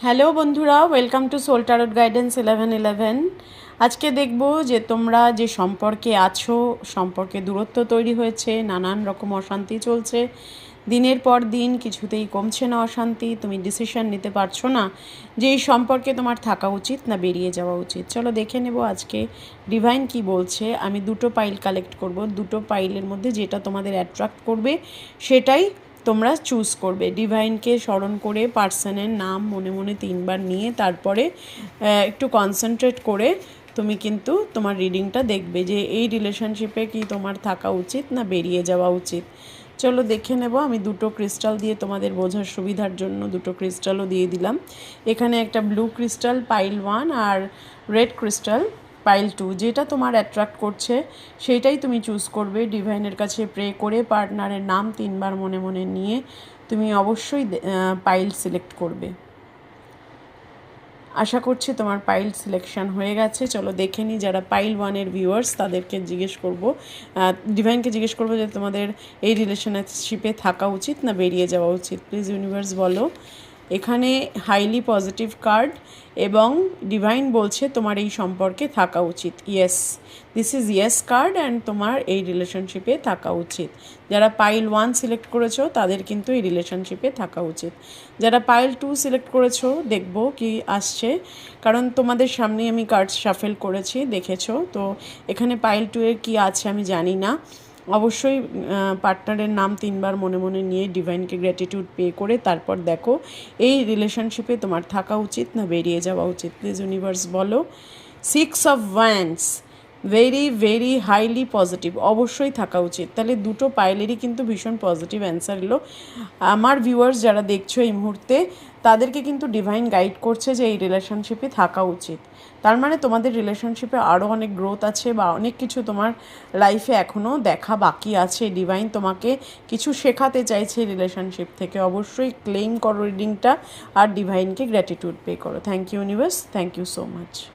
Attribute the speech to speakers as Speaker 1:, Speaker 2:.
Speaker 1: Hello বন্ধুরা, welcome to soul টারট guidance 1111। আজকে দেখব যে তোমরা যে সম্পর্কে আছো, সম্পর্কে দূরত্ব তৈরি হয়েছে, নানান রকম অশান্তি চলছে, দিনের পর দিন কিছুতেই কমছে না অশান্তি, তুমি ডিসিশন নিতে পারছো না যে এই সম্পর্কে তোমার থাকা উচিত না বেরিয়ে যাওয়া উচিত। চলো দেখে নেব আজকে ডিভাইন কি বলছে। আমি দুটো পাইল কালেক্ট করব, দুটো পাইলের মধ্যে যেটা তোমাদের অ্যাট্রাক্ট করবে সেটাই তোমরা চুজ করবে। ডিভাইনকে স্মরণ করে পার্সনের নাম মনে মনে 3বার নিয়ে তারপরে একটু কনসেন্ট্রেট করে তুমি কিন্তু তোমার রিডিংটা দেখবে যে এই রিলেশনশিপে কি তোমার থাকা উচিত না বেরিয়ে যাওয়া উচিত। চলো দেখে নেব। আমি দুটো ক্রিস্টাল দিয়ে তোমাদের বোঝার সুবিধার জন্য দুটো ক্রিস্টালও দিয়ে দিলাম। এখানে একটা ব্লু ক্রিস্টাল পাইল 1 আর রেড ক্রিস্টাল পাইল 2। যেটা তোমার অ্যাট্রাক্ট করছে সেইটাই তুমি চুজ করবে। ডিভাইনের কাছে প্রে করে পার্টনারের নাম 3বার মনে মনে নিয়ে তুমি অবশ্যই পাইল সিলেক্ট করবে। আশা করছি তোমার পাইল সিলেকশন হয়ে গেছে। চলো দেখে নিই যারা পাইল 1-এর ভিউয়ার্স তাদেরকে জিজ্ঞেস করব, ডিভাইনকে জিজ্ঞেস করবো যে তোমাদের এই রিলেশনশিপে থাকা উচিত না বেরিয়ে যাওয়া উচিত। প্লিজ ইউনিভার্স বলো। এখানে হাইলি পজিটিভ কার্ড এবং ডিভাইন বলছে তোমার এই সম্পর্কে থাকা উচিত। Yes, this is yes card and তোমার এই রিলেশনশিপে থাকা উচিত। যারা পাইল 1 সিলেক্ট করেছো তাদের কিন্তু এই রিলেশনশিপে থাকা উচিত। যারা পাইল 2 সিলেক্ট করেছো দেখবো কি আসছে, কারণ তোমাদের সামনে আমি কার্ড শাফেল করেছি, দেখেছো তো। এখানে পাইল 2-এর কী আছে আমি জানি না। অবশ্যই পার্টনারের নাম 3বার মনে মনে নিয়ে ডিভাইনকে গ্র্যাটিটিউড পে করে তারপর দেখো এই রিলেশনশিপে তোমার থাকা উচিত না বেরিয়ে যাওয়া উচিত। প্লিজ ইউনিভার্স বলো। 6 of wands, very very highly positive, অবশ্যই থাকা উচিত। তাহলে দুটো পাইলেরই কিন্তু ভীষণ পজিটিভ অ্যান্সার এলো। আমার ভিউয়ার্স যারা দেখছো এই মুহূর্তে তাদেরকে কিন্তু ডিভাইন গাইড করছে যে এই রিলেশনশিপে থাকা উচিত। তার মানে তোমাদের রিলেশনশিপে আরও অনেক গ্রোথ আছে বা অনেক কিছু তোমার লাইফে এখনও দেখা বাকি আছে। ডিভাইন তোমাকে কিছু শেখাতে চাইছে রিলেশনশিপ থেকে। অবশ্যই ক্লেম করো রিডিংটা আর ডিভাইনকে গ্র্যাটিটিউড পে করো। Thank you universe, thank you so much.